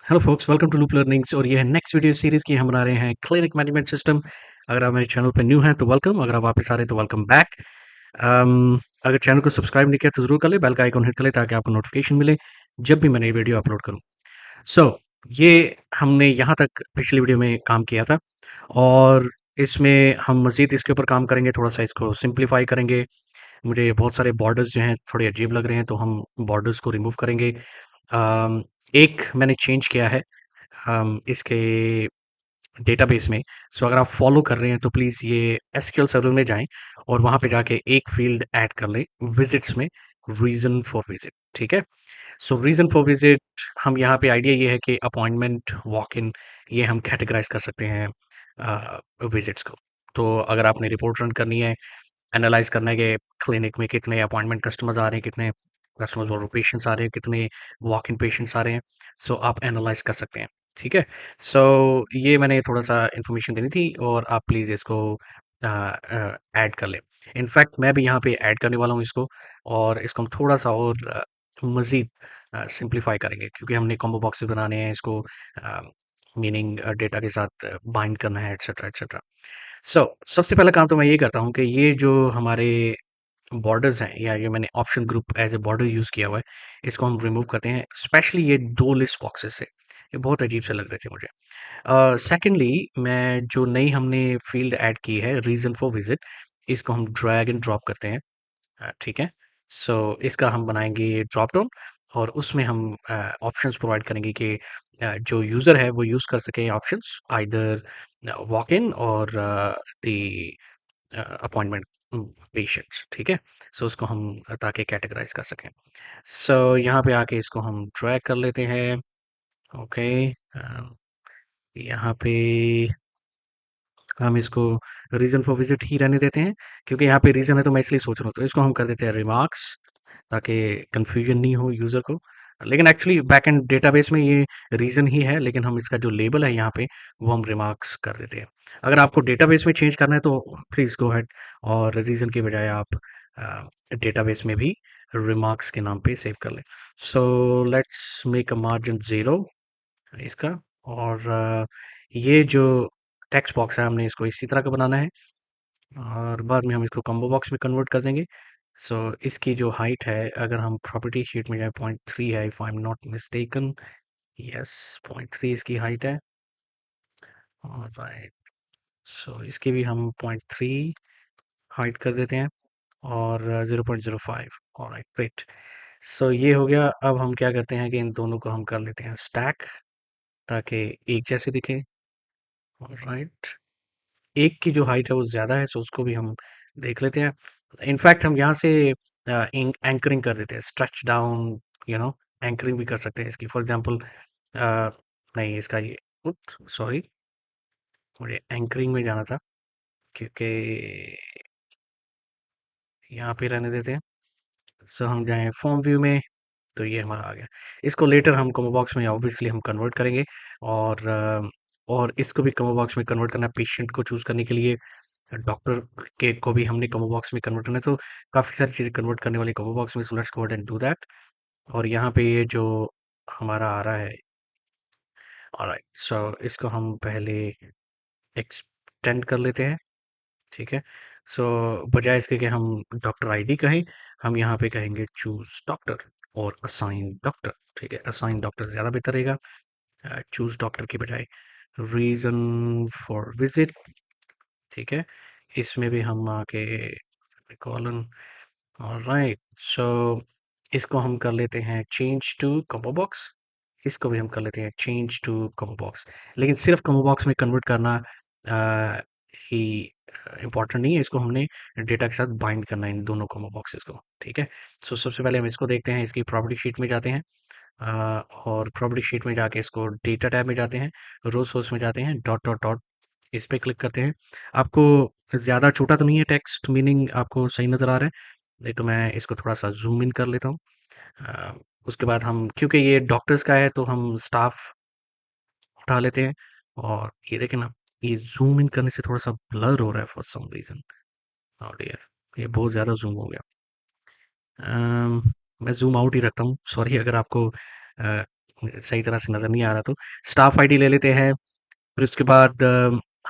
Hello folks, welcome to Loop Learnings. और ये है नेक्स्ट वीडियो सीरीज की हम बना रहे हैं क्लिनिक मैनेजमेंट सिस्टम। अगर आप मेरे चैनल पर न्यू हैं तो वेलकम, अगर आप वापस आ रहे हैं तो वेलकम बैक। अगर चैनल को सब्सक्राइब नहीं किया तो जरूर कर ले, बेल का आइकन हिट कर ले ताकि आपको नोटिफिकेशन मिले जब भी मैं नई वीडियो अपलोड करूँ। सो ये हमने यहाँ तक पिछली वीडियो में काम किया था और इसमें हम मज़ीद इसके ऊपर काम करेंगे, थोड़ा सा इसको सिंप्लीफाई करेंगे। मुझे बहुत सारे बॉर्डर्स जो हैं थोड़े अजीब लग रहे हैं तो हम बॉर्डर्स को रिमूव करेंगे। एक मैंने चेंज किया है इसके डेटाबेस में। सो अगर आप फॉलो कर रहे हैं तो प्लीज़ ये एसक्यूएल सर्वर में जाएं और वहाँ पे जाके एक फील्ड ऐड कर लें विजिट्स में, रीज़न फॉर विजिट। ठीक है। सो रीज़न फॉर विजिट, हम यहाँ पे आइडिया ये है कि अपॉइंटमेंट, वॉक इन, ये हम कैटेगराइज कर सकते हैं विजिट्स को। तो अगर आपने रिपोर्ट रन करनी है, एनालाइज करना है कि क्लिनिक में कितने अपॉइंटमेंट कस्टमर्स आ रहे हैं, कितने कस्टमर्स और पेशेंट्स आ रहे हैं, कितने वॉक इन पेशेंट्स आ रहे हैं, सो आप एनालाइज कर सकते हैं। ठीक है। सो ये मैंने थोड़ा सा इन्फॉर्मेशन देनी थी और आप प्लीज़ इसको ऐड कर लें। इनफैक्ट मैं भी यहाँ पे ऐड करने वाला हूँ इसको, और इसको हम थोड़ा सा और मज़ीद सिंप्लीफाई करेंगे क्योंकि हमने कॉम्बो बॉक्सेस बनाने हैं, इसको मीनिंग डेटा के साथ बाइंड करना है, एटसेट्रा एटसेट्रा। सो सबसे पहला काम तो मैं ये करता हूँ कि ये जो हमारे बॉर्डर्स हैं, या ये मैंने option group as a border use किया हुआ है, इसको हम रिमूव करते हैं। स्पेशली ये दो लिस्ट बॉक्सेस से, ये बहुत अजीब से लग रहे थे मुझे। सेकेंडली, मैं जो नई हमने फील्ड ऐड की है रीज़न फॉर विजिट, इसको हम ड्रैग एंड ड्रॉप करते हैं। ठीक है। सो इसका हम बनाएंगे ड्रॉप डाउन और उसमें हम ऑप्शंस प्रोवाइड करेंगे कि जो यूज़र है वो यूज़ कर सके ऑप्शंस, आइदर वॉक इन और द अपॉइंटमेंट पेशेंट्स। ठीक है। सो उसको हम ताकि कैटेगराइज कर सकें। सो यहाँ पे आके इसको हम ड्रैग कर लेते हैं। ओके। यहाँ पे हम इसको रीज़न फॉर विजिट ही रहने देते हैं क्योंकि यहाँ पे रीज़न है, तो मैं इसलिए सोच रहा हूँ, तो इसको हम कर देते हैं रिमार्क्स ताकि कंफ्यूजन नहीं हो यूज़र को। लेकिन एक्चुअली बैक एंड डेटाबेस में ये रीज़न ही है, लेकिन हम इसका जो लेबल है यहाँ पे वो हम रिमार्क्स कर देते हैं। अगर आपको डेटाबेस में चेंज करना है तो प्लीज़ गो अहेड और रीज़न के बजाय आप डेटाबेस में भी रिमार्क्स के नाम पे सेव कर लें। So let's make a margin 0 इसका। और ये जो टेक्स्ट बॉक्स है हमने इसको इसी तरह का बनाना है और बाद में हम इसको कॉम्बो बॉक्स में कन्वर्ट कर देंगे। सो इसकी जो हाइट है, अगर हम प्रॉपर्टी शीट में जाए, 0.3 है if I am not mistaken. Yes, 0.3 इसकी हाइट है। ऑलराइट। सो इसकी भी हम 0.3 हाइट कर देते हैं और 0.05। Alright, great. सो ये हो गया। अब हम क्या करते हैं कि इन दोनों को हम कर लेते हैं स्टैक ताकि एक जैसे दिखे। ऑलराइट। एक की जो हाइट है वो ज़्यादा है, सो उसको भी हम देख लेते हैं। इनफैक्ट हम यहाँ से एंकरिंग कर देते हैं, स्ट्रेच डाउन, एंकरिंग भी कर सकते हैं इसकी। फॉर एग्जांपल नहीं, इसका ये, सॉरी, मुझे एंकरिंग में जाना था क्योंकि यहाँ पे रहने देते हैं। सो हम जाएं फॉर्म व्यू में, तो ये हमारा आ गया। इसको लेटर हम कॉम्बो बॉक्स में ऑब्वियसली हम कन्वर्ट करेंगे और इसको भी कॉम्बो बॉक्स में कन्वर्ट करना है पेशेंट को चूज़ करने के लिए। डॉक्टर के को भी हमने कॉम्बो बॉक्स में कन्वर्ट करना है, तो काफ़ी सारी चीज़ें कन्वर्ट करने वाली कॉम्बो बॉक्स में। So let's go and do that. और यहाँ पे ये जो हमारा आ रहा है, ऑलराइट, सो इसको हम पहले एक्सटेंड कर लेते हैं। ठीक है। सो बजाय इसके कि हम डॉक्टर आईडी कहें, हम यहाँ पे कहेंगे चूज डॉक्टर और असाइन डॉक्टर। ठीक है, असाइन डॉक्टर ज़्यादा बेहतर रहेगा चूज डॉक्टर के बजाय। रीज़न फॉर विजिट, ठीक है, इसमें भी हम आके कॉलन। ऑलराइट। सो इसको हम कर लेते हैं चेंज टू कॉम्बो बॉक्स। इसको भी हम कर लेते हैं चेंज टू कॉम्बो बॉक्स। लेकिन सिर्फ कॉम्बो बॉक्स में कन्वर्ट करना ही इम्पोर्टेंट नहीं है, इसको हमने डेटा के साथ बाइंड करना है इन दोनों कॉम्बो बॉक्सेस को। ठीक है। सो सबसे पहले हम इसको देखते हैं, इसकी प्रॉपर्टी शीट में जाते हैं और प्रॉपर्टी शीट में जाके इसको डेटा टैब में जाते हैं, रो सोर्स में जाते हैं, डॉट डॉट डॉट, इस पे क्लिक करते हैं। आपको ज़्यादा छोटा तो नहीं है टेक्स्ट, मीनिंग आपको सही नज़र आ रहा है? नहीं तो मैं इसको थोड़ा सा ज़ूम इन कर लेता हूँ। अ, उसके बाद हम, क्योंकि ये डॉक्टर्स का है, तो हम स्टाफ उठा लेते हैं और ये देखें ना, ये ज़ूम इन करने से थोड़ा-सा ब्लर हो रहा है for some reason. Oh dear! ये बहुत ज़्यादा ज़ूम हो गया। मैं ज़ूम आउट ही रखता हूँ। सॉरी अगर आपको सही तरह से नज़र नहीं आ रहा, तो स्टाफ आईडी ले लेते हैं। फिर उसके बाद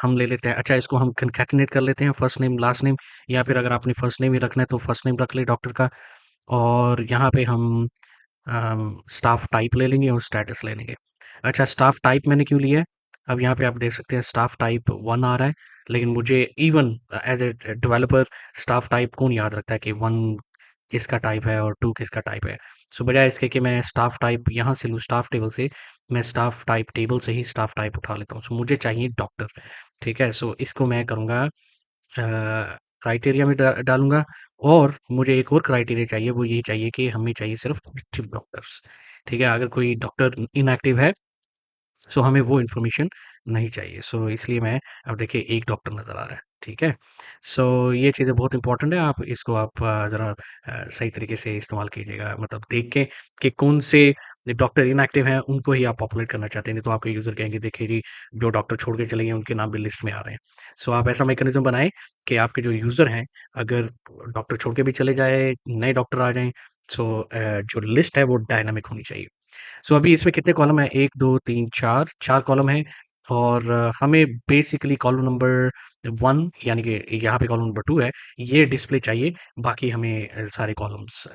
हम ले लेते हैं, अच्छा इसको हम कॉन्कैटिनेट कर लेते हैं, फर्स्ट नेम लास्ट नेम, या फिर अगर आपने फर्स्ट नेम ही रखना है तो फर्स्ट नेम रख ले डॉक्टर का। और यहाँ पे हम स्टाफ टाइप ले लेंगे और स्टेटस ले लेंगे। अच्छा स्टाफ टाइप मैंने क्यों लिया है, अब यहाँ पे आप देख सकते हैं स्टाफ टाइप 1 आ रहा है, लेकिन मुझे even as a developer staff type कौन याद रखता है कि 1 किसका टाइप है और 2 किसका टाइप है। सो बजाय इसके कि मैं स्टाफ टाइप यहाँ से लूँ स्टाफ टेबल से, मैं स्टाफ टाइप टेबल से ही स्टाफ टाइप उठा लेता हूँ। सो मुझे चाहिए डॉक्टर, ठीक है। सो इसको मैं करूँगा क्राइटेरिया में डालूंगा। और मुझे एक और क्राइटेरिया चाहिए, वो ये चाहिए कि हमें चाहिए सिर्फ एक्टिव डॉक्टर्स, ठीक है। अगर कोई डॉक्टर इनएक्टिव है सो हमें वो इन्फॉर्मेशन नहीं चाहिए। सो इसलिए मैं, अब देखिए एक डॉक्टर नज़र आ रहा है, ठीक है। सो ये चीज़ें बहुत इंपॉर्टेंट है, आप इसको आप ज़रा सही तरीके से इस्तेमाल कीजिएगा, मतलब देख के कि कौन से डॉक्टर इनएक्टिव हैं उनको ही आप पॉपुलेट करना चाहते हैं, नहीं तो आपके यूज़र कहेंगे देखिए जी जो डॉक्टर छोड़ के चले गए उनके नाम भी लिस्ट में आ रहे हैं। सो आप ऐसा मैकेनिज्म बनाएं कि आपके जो यूज़र हैं, अगर डॉक्टर छोड़ के भी चले जाए, नए डॉक्टर आ जाएं, सो जो लिस्ट है वो डायनामिक होनी चाहिए। सो अभी इसमें कितने कॉलम है, 1 2 3 4 4 कॉलम है। और हमें बेसिकली कॉलम नंबर 1 यानी कि यहाँ पे कॉलम नंबर 2 है, ये डिस्प्ले चाहिए। बाकी हमें सारे कॉलम्स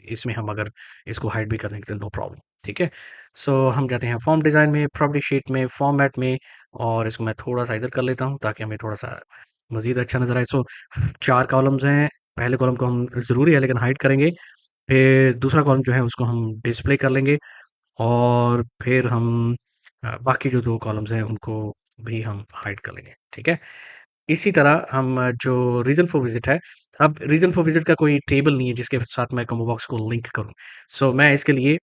इसमें हम अगर इसको हाइड भी कर देंगे तो नो प्रॉब्लम, ठीक है। सो हम जाते हैं फॉर्म डिज़ाइन में, प्रॉपर्टी शीट में, फॉर्मेट में, और इसको मैं थोड़ा सा इधर कर लेता हूँ ताकि हमें थोड़ा सा मज़ीद अच्छा नज़र आए। सो 4 कॉलम्स हैं, पहले कॉलम को हम ज़रूरी है लेकिन हाइड करेंगे, फिर दूसरा कॉलम जो है उसको हम डिस्प्ले कर लेंगे, और फिर हम बाकी जो 2 कॉलम्स हैं उनको भी हम हाइड कर लेंगे, ठीक है। इसी तरह हम जो रीज़न फॉर विज़िट है, अब रीज़न फॉर विज़िट का कोई टेबल नहीं है जिसके साथ मैं कॉम्बो बॉक्स को लिंक करूँ। सो मैं इसके लिए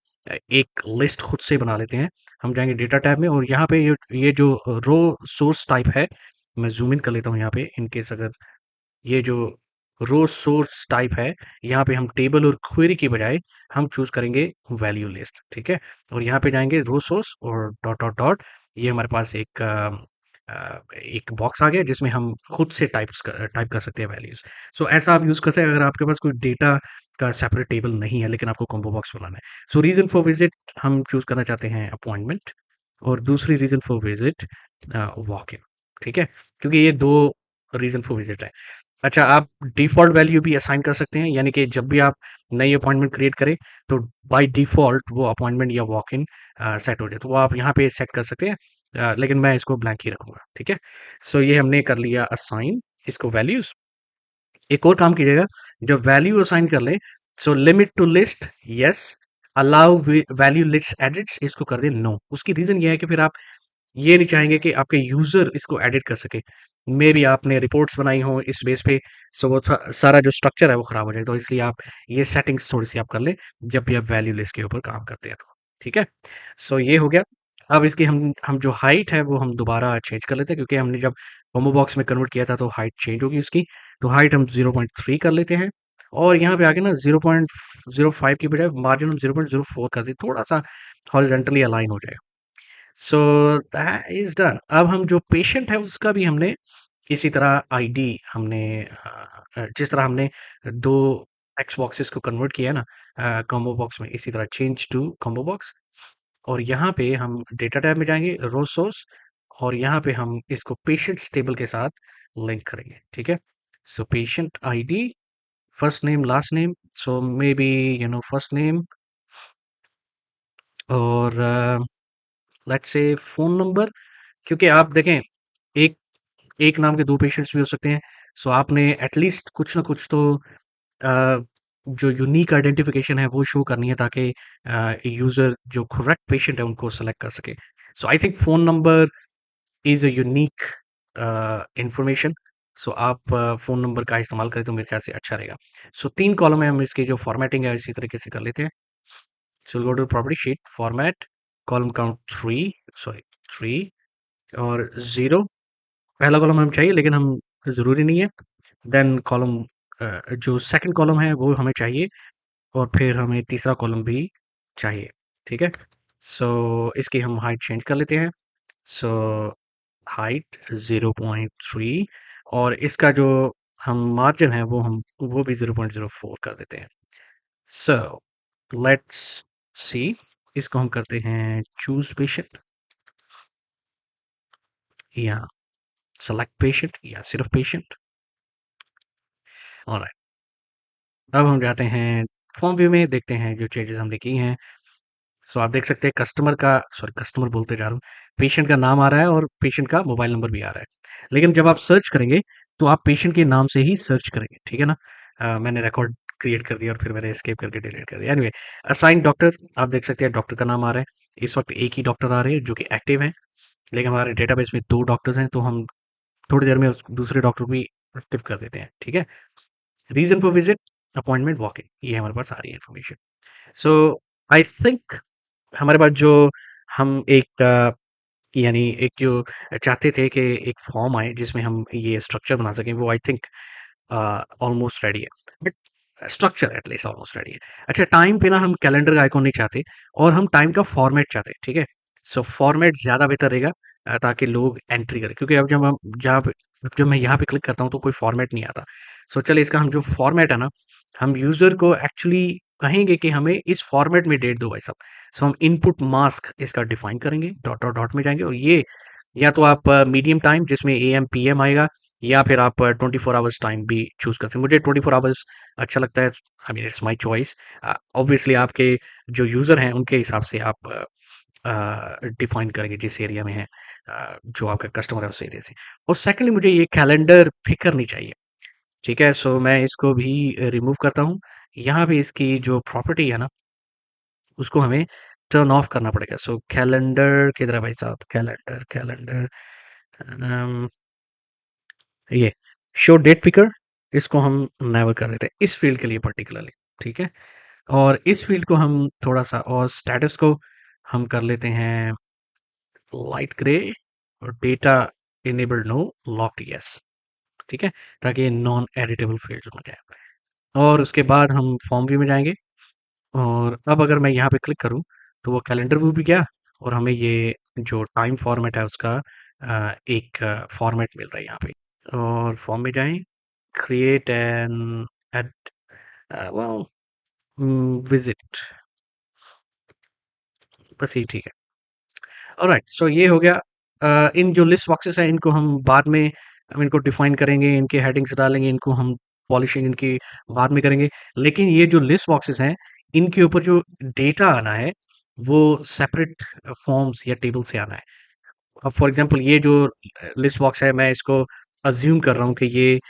एक लिस्ट खुद से बना लेते हैं। हम जाएँगे डेटा टैब में, और यहाँ पे ये जो रो सोर्स टाइप है, मैं ज़ूम इन कर लेता हूँ यहाँ पे इन केस अगर ये जो रो सोर्स टाइप है, यहाँ पे हम टेबल और क्वेरी की बजाय हम चूज़ करेंगे वैल्यू लिस्ट, ठीक है। और यहाँ पे जाएँगे रो सोर्स और डॉट, डॉट, डॉट, ये हमारे पास एक बॉक्स आ गया जिसमें हम खुद से टाइप कर सकते हैं वैल्यूज़। सो ऐसा आप यूज़ कर सकते हैं अगर आपके पास कोई डेटा का सेपरेट टेबल नहीं है लेकिन आपको कॉम्बो बॉक्स बनाना है। सो रीज़न फॉर विज़िट हम चूज़ करना चाहते हैं अपॉइंटमेंट, और दूसरी reason for visit walk in, ठीक है। क्योंकि ये 2 रीज़न फॉर विज़िट है। अच्छा आप डिफ़ॉल्ट वैल्यू भी असाइन कर सकते हैं, यानी कि जब भी आप नई अपॉइंटमेंट क्रिएट करें तो बाय डिफ़ॉल्ट वो अपॉइंटमेंट या वॉक इन सेट हो जाए, तो वो आप यहाँ पे सेट कर सकते हैं। लेकिन मैं इसको ब्लैंक ही रखूँगा, ठीक है। सो ये हमने कर लिया असाइन इसको वैल्यूज़। एक और काम कीजिएगा, जब वैल्यू असाइन कर लें, so limit to list yes, allow value list edits इसको कर दें नो। उसकी रीज़न ये है कि फिर आप ये नहीं चाहेंगे कि आपके यूज़र इसको एडिट कर सके। मेबी आपने रिपोर्ट्स बनाई हो इस बेस पे, सो वो सारा जो स्ट्रक्चर है वो ख़राब हो जाए, तो इसलिए आप ये सेटिंग्स थोड़ी-सी आप कर लें, जब भी आप वैल्यू लिस्ट के ऊपर काम करते हैं तो, ठीक है? सो ये हो गया। अब इसकी हम जो हाइट है वो हम दोबारा चेंज कर लेते हैं, क्योंकि हमने जब कॉम्बो बॉक्स में कन्वर्ट किया था तो हाइट चेंज होगी उसकी। तो हाइट हम 0.3 कर लेते हैं, और यहाँ पे आके ना 0.05 की बजाय मार्जिन हम 0.04 कर दें, थोड़ा-सा हॉरिज़ॉन्टली अलाइन हो जाए। So that is done. अब हम जो पेशेंट है उसका भी हमने इसी तरह आईडी हमने जिस तरह हमने 2 टेक्स्ट बॉक्सेस को कन्वर्ट किया है ना कॉम्बो बॉक्स में, इसी तरह चेंज टू कॉम्बो बॉक्स, और यहाँ पे हम डेटा टैब में जाएँगे, रो सोर्स, और यहाँ पे हम इसको पेशेंट्स टेबल के साथ लिंक करेंगे, ठीक है? So patient ID, first name, last name, so maybe first name, और लेट्स से फ़ोन नंबर, क्योंकि आप देखें एक एक नाम के 2 पेशेंट्स भी हो सकते हैं। सो आपने एटलीस्ट कुछ ना कुछ तो अ, जो यूनिक आइडेंटिफिकेशन है वो शो करनी है, ताकि यूज़र जो करेक्ट पेशेंट है उनको सेलेक्ट कर सके। So I think phone number is a unique information. So आप फ़ोन नंबर का इस्तेमाल करें तो मेरे ख़्याल से अच्छा रहेगा। सो 3 कॉलम है, हम इसकी जो फ़ॉर्मेटिंग है इसी तरीके से कर लेते हैं। So go to property sheet, format, column count 3 और 0, पहला कॉलम हमें चाहिए लेकिन हम ज़रूरी नहीं है। देन कॉलम जो सेकंड कॉलम है वो हमें चाहिए, और फिर हमें तीसरा कॉलम भी चाहिए, ठीक है। सो इसकी हम हाइट चेंज कर लेते हैं। सो हाइट 0.3, और इसका जो हम मार्जिन है वो भी 0.04 कर देते हैं। सो लेट्स सी, इसको हम करते हैं चूज़ पेशेंट या सेलेक्ट पेशेंट या सिर्फ पेशेंट। ऑलराइट, अब हम जाते हैं फॉर्म व्यू में, देखते हैं जो चेंजेस हमने की हैं। सो आप देख सकते हैं कस्टमर का, सॉरी कस्टमर बोलते जा रहा हूँ, पेशेंट का नाम आ रहा है और पेशेंट का मोबाइल नंबर भी आ रहा है। लेकिन जब आप सर्च करेंगे तो आप पेशेंट के नाम से ही सर्च करेंगे, ठीक है ना? मैंने रिकॉर्ड क्रिएट कर दिया और फिर मैंने एस्केप करके डिलीट कर दिया। एनीवे, असाइन डॉक्टर, आप देख सकते हैं डॉक्टर का नाम आ रहा है। इस वक्त एक ही डॉक्टर आ रहे हैं जो कि एक्टिव है, लेकिन हमारे डेटाबेस में 2 डॉक्टर्स हैं, तो हम थोड़ी देर में उस दूसरे डॉक्टर को भी एक्टिव कर देते हैं, ठीक है? Reason for visit, appointment, walk in, ये हमारे पास आ रही है इन्फॉर्मेशन। सो आई थिंक हमारे पास जो हम एक यानी एक जो चाहते थे कि एक फॉर्म आए जिसमें हम ये स्ट्रक्चर बना सकें, वो आई थिंक ऑलमोस्ट रेडी है। But structure at least almost ready है। अच्छा, टाइम पे ना हम कैलेंडर का आइकॉन नहीं चाहते और हम टाइम का फॉर्मेट चाहते हैं, ठीक है? सो फॉर्मेट ज़्यादा बेहतर रहेगा ताकि लोग एंट्री करें, क्योंकि अब जब हम जहाँ पे जब मैं यहाँ पे क्लिक करता हूँ तो कोई फॉर्मेट नहीं आता। सो चलिए इसका हम जो फॉर्मेट है ना, हम यूज़र को एक्चुअली कहेंगे कि हमें इस फॉर्मेट में डेट दो भाई साहब। सो हम इनपुट मास्क इसका डिफाइन करेंगे, डॉट डॉट डॉट में जाएंगे और ये या तो आप मीडियम टाइम जिसमें एएम पीएम आएगा, या फिर आप 24 आवर्स टाइम भी चूज कर सकते हैं। मुझे 24 आवर्स अच्छा लगता है, I mean it's my choice. Obviously आपके जो यूज़र हैं उनके हिसाब से आप डिफाइन करेंगे जिस एरिया में है, जो आपका कस्टमर है उस एरिया से। और सेकेंडली मुझे ये कैलेंडर पिक करनी चाहिए, ठीक है? सो मैं इसको भी रिमूव करता हूँ। यहाँ पे इसकी जो प्रॉपर्टी है ना, उसको हमें टर्न ऑफ करना पड़ेगा। सो कैलेंडर किधर है भाई साहब? कैलेंडर कैलेंडर ये शो डेट पिकर, इसको हम नेवर कर देते हैं इस फील्ड के लिए पर्टिकुलरली, ठीक है? और इस फील्ड को हम थोड़ा सा, और स्टेटस को हम कर लेते हैं लाइट ग्रे, और data enabled no, locked yes, ठीक है? ताकि ये नॉन एडिटेबल फील्ड बन जाए। और उसके बाद हम फॉर्म व्यू में जाएंगे, और अब अगर मैं यहाँ पे क्लिक करूँ तो वो कैलेंडर व्यू भी गया, और हमें ये जो टाइम फॉर्मेट है उसका एक फॉर्मेट मिल रहा है यहाँ पे। और फॉर्म में जाएं, create an add well visit, बस ये ठीक है। ऑलराइट, सो ये हो गया। इन जो लिस्ट बॉक्सेस हैं इनको हम बाद में हम इनको डिफाइन करेंगे, इनके हेडिंग्स डालेंगे, इनको हम पॉलिशिंग इनकी बाद में करेंगे। लेकिन ये जो लिस्ट बॉक्सेस हैं, इनके ऊपर जो डेटा आना है वो सेपरेट फॉर्म्स या टेबल से आना है। अब फॉर एग्जांपल ये जो लिस्ट बॉक्स है, मैं इसको अज्यूम कर रहा हूँ कि ये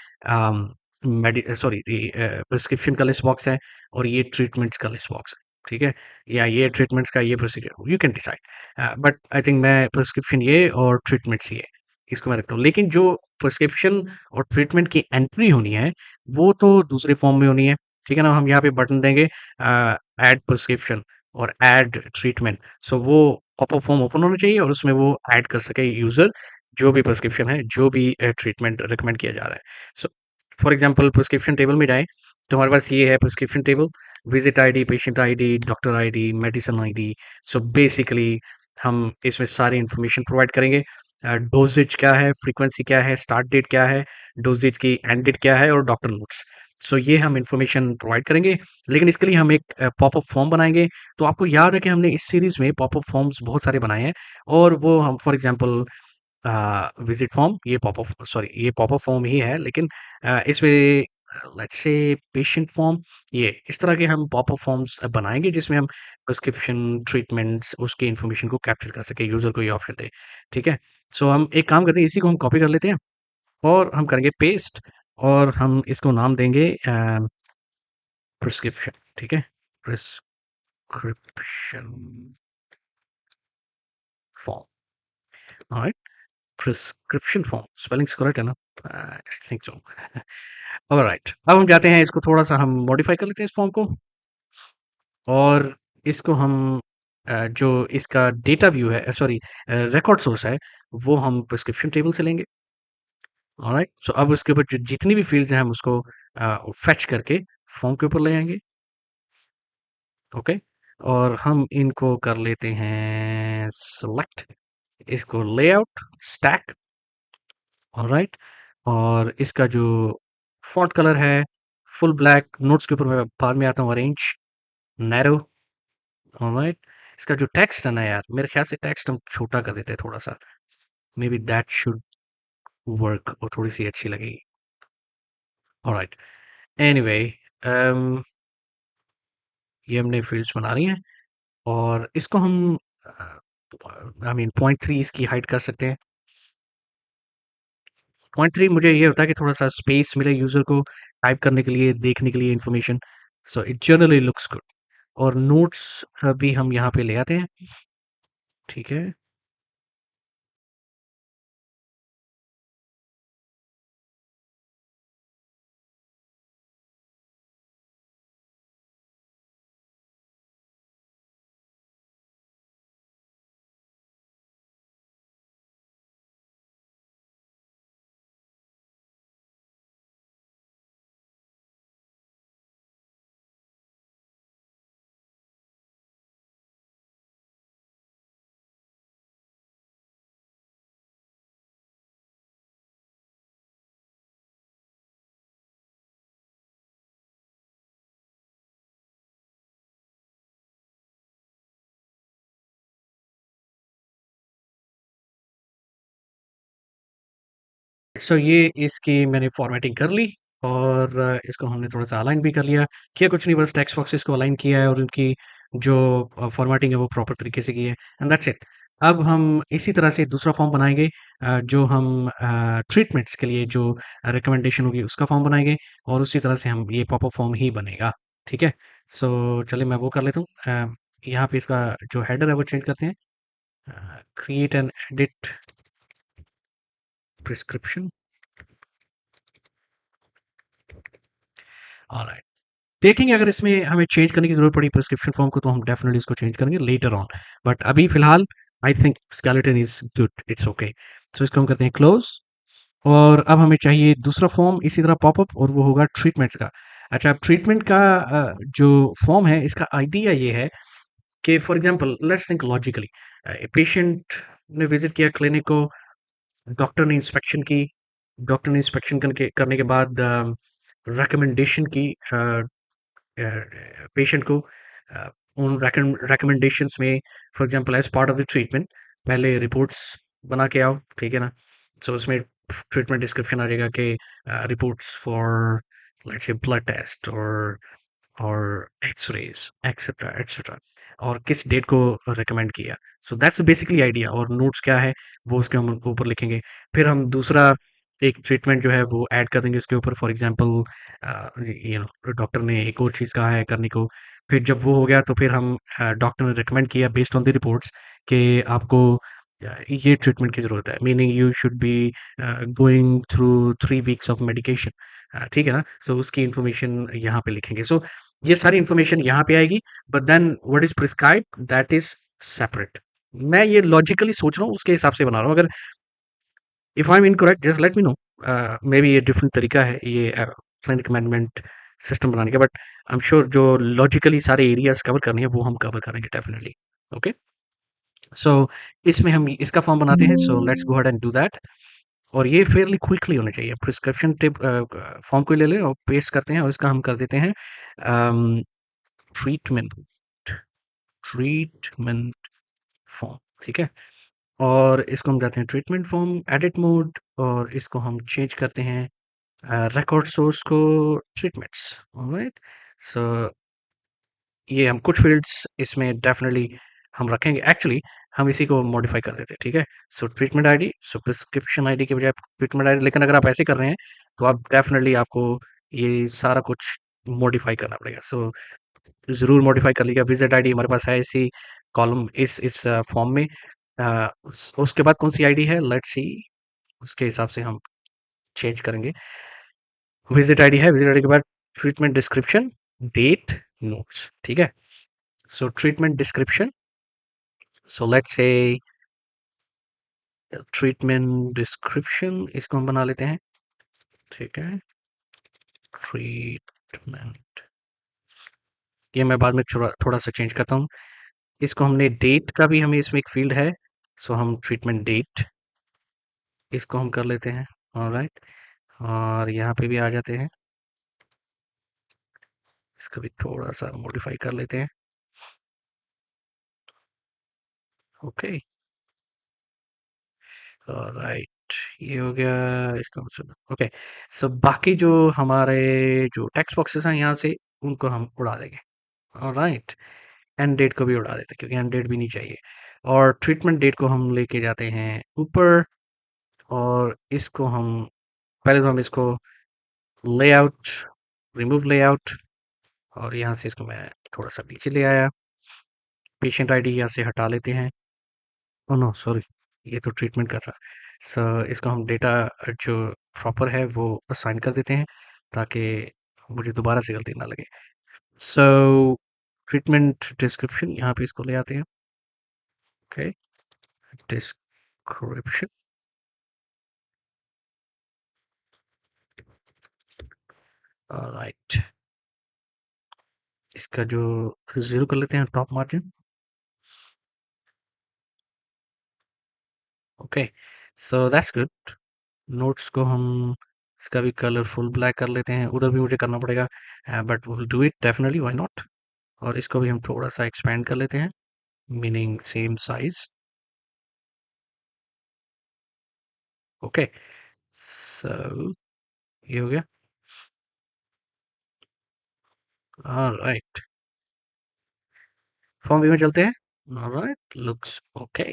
प्रिस्क्रिप्शन का लिस्ट बॉक्स है और ये ट्रीटमेंट्स का लिस्ट बॉक्स है, ठीक है? या ये ट्रीटमेंट्स का ये procedure, you can decide. But I think मैं प्रिस्क्रिप्शन ये और ट्रीटमेंट्स ये, इसको मैं रखता हूँ। लेकिन जो प्रिस्क्रिप्शन और ट्रीटमेंट की एंट्री होनी है वो तो दूसरे फॉर्म में होनी है, ठीक है ना? हम यहाँ पे बटन देंगे ऐड प्रिस्क्रिप्शन और ऐड ट्रीटमेंट। सो वो पॉपअप फॉर्म ओपन होना चाहिए और उसमें वो ऐड कर सके यूज़र जो भी प्रिस्क्रिप्शन है, जो भी ट्रीटमेंट रिकमेंड किया जा रहा है। So for example prescription table में जाएँ तो हमारे पास ये है prescription table, visit ID, patient ID, doctor ID, medicine ID. So basically हम इसमें सारी इन्फॉर्मेशन प्रोवाइड करेंगे। डोज़ेज क्या है, फ्रीक्वेंसी क्या है, स्टार्ट डेट क्या है, डोज़ेज की एंड डेट क्या है और डॉक्टर नोट्स। सो ये हम इन्फॉर्मेशन प्रोवाइड करेंगे। लेकिन इसके लिए हम एक पॉपअप फॉर्म बनाएँगे। तो आपको याद है कि हमने इस सीरीज़ में पॉपअप फॉर्म्स बहुत सारे बनाए हैं, और वो हम फॉर एग्जांपल विज़िट फॉर्म, ये पॉपअप, सॉरी ये पॉपअप फॉर्म ही है, लेकिन इसमें लेट्स से पेशेंट फॉर्म, ये इस तरह के हम पॉपअप फॉर्म्स बनाएँगे जिसमें हम प्रिस्क्रिप्शन, ट्रीटमेंट्स, उसकी इन्फॉर्मेशन को कैप्चर कर सकें, यूज़र को ये ऑप्शन दें, ठीक है? सो हम एक काम करते हैं, इसी को हम कॉपी कर लेते हैं और हम करेंगे पेस्ट, और हम इसको नाम देंगे प्रिस्क्रिप्शन, ठीक है? Prescription form, alright? Prescription form, spellings correct है ना? I think so. ऑलराइट, अब हम जाते हैं, इसको थोड़ा-सा हम मॉडिफाई कर लेते हैं इस फॉर्म को, और इसको हम जो इसका डेटा व्यू है, सॉरी रिकॉर्ड सोर्स है, वो हम प्रिस्क्रिप्शन टेबल से लेंगे। ऑलराइट, सो अब उसके ऊपर जो जितनी भी फील्ड्स हैं हम उसको फेच करके फॉर्म के ऊपर ले आएँगे, ओके? और हम इनको कर लेते हैं सेलेक्ट, इसको लेआउट, स्टैक, ऑलराइट? और इसका जो फ़ॉन्ट कलर है फुल ब्लैक, नोट्स के ऊपर मैं बाद में आता हूँ, अरेंज, नैरो, ऑलराइट? इसका जो टेक्स्ट है ना यार, मेरे ख्याल से टेक्स्ट हम छोटा कर देते हैं थोड़ा सा, may be that should work, और थोड़ी सी अच्छी लगेगी। ऑलराइट, एनीवे, ये हमने फील्ड्स बना रही हैं, और इसको हम आई मीन 0.3 इसकी हाइट कर सकते हैं। 0.3 मुझे ये होता है कि थोड़ा सा स्पेस मिले यूजर को टाइप करने के लिए, देखने के लिए information, so it generally looks good. और नोट्स भी हम यहाँ पे ले आते हैं, ठीक है। सो ये इसकी मैंने फॉर्मेटिंग कर ली, और इसको हमने थोड़ा सा अलाइन भी कर लिया। किया कुछ नहीं, बस टेक्स्ट बॉक्सेस को अलाइन किया है, और उनकी जो फॉर्मेटिंग है वो प्रॉपर तरीके से की है, एंड दैट्स इट। अब हम इसी तरह से दूसरा फॉर्म बनाएंगे, जो हम ट्रीटमेंट्स के लिए जो रिकमेंडेशन होगी उसका फॉर्म बनाएंगे, और उसी तरह से हम ये पॉपअप फॉर्म ही बनेगा, ठीक है। सो चलिए मैं वो कर लेता हूँ। यहाँ पे इसका जो हेडर है वो चेंज करते हैं, create and edit prescription. Alright, देखेंगे अगर इसमें हमें चेंज करने की ज़रूरत पड़ी प्रिस्क्रिप्शन फॉर्म को, तो हम डेफिनेटली इसको चेंज करेंगे लेटर ऑन, बट अभी फिलहाल I think skeleton is good, it's okay. So इसको हम करते हैं क्लोज, और अब हमें चाहिए दूसरा फॉर्म इसी तरह पॉपअप, और वो होगा ट्रीटमेंट्स का। अच्छा, अब ट्रीटमेंट का जो फॉर्म है, इसका आइडिया ये है कि for example let's think logically, patient ने विजिट किया क्लिनिक को, डॉक्टर ने इंस्पेक्शन की, डॉक्टर ने इंस्पेक्शन करके करने के बाद रिकमेंडेशन की पेशेंट को, उन रिकमेंडेशंस में, for example as part of the treatment, पहले रिपोर्ट्स बना के आओ, ठीक है ना। सो उसमें ट्रीटमेंट डिस्क्रिप्शन आ जाएगा कि reports for let's say blood test और एक्स-रेज़ एक्सेट्रा, एक्सेट्रा, और किस डेट को रिकमेंड किया। सो दैट्स बेसिकली आइडिया, और नोट्स क्या है वो उसके हम ऊपर लिखेंगे। फिर हम दूसरा एक ट्रीटमेंट जो है वो ऐड कर देंगे उसके ऊपर, फॉर एग्जांपल डॉक्टर ने एक और चीज़ कहा है करने को। फिर जब वो हो गया तो फिर हम डॉक्टर ने रिकमेंड किया बेस्ड ऑन द रिपोर्ट्स कि आपको ये ट्रीटमेंट की ज़रूरत है, meaning you should be going through 3 weeks of medication, ठीक है ना। सो उसकी इन्फॉर्मेशन यहाँ पे लिखेंगे। सो ये सारी इन्फॉर्मेशन यहाँ पे आएगी, but then what is prescribed that is separate. मैं ये लॉजिकली सोच रहा हूँ, उसके हिसाब से बना रहा हूँ। अगर if I am incorrect just let me know, may be ये डिफरेंट तरीका है ये क्लिनिक मैनेजमेंट सिस्टम बनाने का, बट आई एम श्योर जो लॉजिकली सारे एरियाज कवर करने हैं वो हम कवर करेंगे डेफिनेटली। ओके, सो इसमें हम इसका फॉर्म बनाते हैं, so let's go ahead and do that. और ये फेयरली क्विकली होना चाहिए। प्रिस्क्रिप्शन टिप फॉर्म को ले लें और पेस्ट करते हैं, और इसका हम कर देते हैं ट्रीटमेंट ट्रीटमेंट फॉर्म, ठीक है। और इसको हम जाते हैं ट्रीटमेंट फॉर्म एडिट मोड, और इसको हम चेंज करते हैं रिकॉर्ड सोर्स को ट्रीटमेंट्स। ऑलराइट, सो ये हम कुछ फील्ड्स इसमें डेफिनेटली हम रखेंगे। एक्चुअली हम इसी को मॉडिफाई कर देते हैं, ठीक है। सो ट्रीटमेंट आईडी, सो प्रिस्क्रिप्शन आईडी के बजाय ट्रीटमेंट आईडी, लेकिन अगर आप ऐसे कर रहे हैं तो आप डेफिनेटली आपको ये सारा कुछ मॉडिफाई करना पड़ेगा। सो ज़रूर मॉडिफाई कर लीजिएगा। विजिट आईडी हमारे पास है इसी कॉलम, इस फॉर्म में। उसके बाद कौन सी आईडी है, लेट्स सी, उसके हिसाब से हम चेंज करेंगे। विजिट आईडी है, विजिट आईडी के बाद ट्रीटमेंट डिस्क्रिप्शन, डेट, नोट्स, ठीक है। सो treatment description, so let's say treatment description, इसको हम बना लेते हैं, ठीक है। ट्रीटमेंट, ये मैं बाद में थोड़ा थोड़ा सा चेंज करता हूँ। इसको हमने डेट का भी, हमें इसमें एक फील्ड है, सो हम ट्रीटमेंट डेट इसको हम कर लेते हैं। ऑलराइट, और यहाँ पे भी आ जाते हैं, इसको भी थोड़ा सा मॉडिफाई कर लेते हैं। ओके, राइट, ये हो गया इसका मतलब। ओके, सो बाकी जो हमारे जो टेक्स्ट बॉक्सेस हैं यहाँ से उनको हम उड़ा देंगे। ऑलराइट, एंड डेट को भी उड़ा देते हैं क्योंकि एंड डेट भी नहीं चाहिए। और ट्रीटमेंट डेट को हम लेके जाते हैं ऊपर, और इसको हम पहले तो हम इसको लेआउट, रिमूव लेआउट, और यहाँ से इसको मैं थोड़ा सा पीछे ले आया। पेशेंट आईडी यहाँ से हटा लेते हैं। ओह नो सॉरी, ये तो ट्रीटमेंट का था। सो इसको हम डेटा जो प्रॉपर है वो असाइन कर देते हैं ताकि मुझे दोबारा से गलती ना लगे। सो ट्रीटमेंट डिस्क्रिप्शन यहाँ पे इसको ले आते हैं। ओके, डिस्क्रिप्शन, राइट, इसका जो जीरो कर लेते हैं top margin. Okay, so that's good. Notes को हम इसका भी कलर फुल ब्लैक कर लेते हैं, उधर भी मुझे करना पड़ेगा but will do it definitely, why not. और इसको भी हम थोड़ा सा एक्सपेंड कर लेते हैं, meaning same size. Okay, so ये हो गया। ऑलराइट, फॉर्म व्यू में चलते हैं। Alright, looks okay.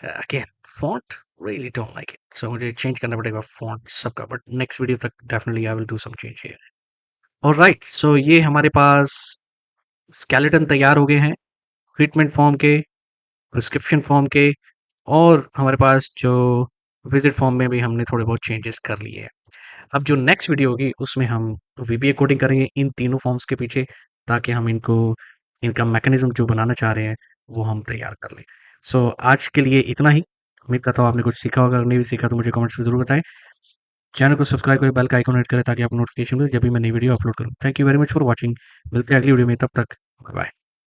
Again font really don't like it, so मुझे चेंज करना पड़ेगा फॉन्ट सबका, बट नेक्स्ट वीडियो तक definitely I will do some change here. Alright, so ये हमारे पास स्केलेटन तैयार हो गए हैं ट्रीटमेंट फॉर्म के, प्रिस्क्रिप्शन फॉर्म के, और हमारे पास जो विजिट फॉर्म में भी हमने थोड़े बहुत चेंजेस कर लिए हैं। अब जो नेक्स्ट वीडियो होगी उसमें हम वीबीए कोडिंग करेंगे इन तीनों फॉर्म्स के पीछे, ताकि हम इनको, इनका मैकेनिज्म जो बनाना चाह रहे हैं वो हम तैयार कर लें। सो आज के लिए इतना ही। उम्मीद करता हूँ आपने कुछ सीखा होगा, अगर नहीं भी सीखा तो मुझे कमेंट्स में जरूर बताएं। चैनल को सब्सक्राइब करें, बेल का आइकन हिट करें ताकि आपको नोटिफिकेशन मिले जब भी मैं नई वीडियो अपलोड करूँ। Thank you very much for watching. मिलते हैं अगली वीडियो में, तब तक बाय।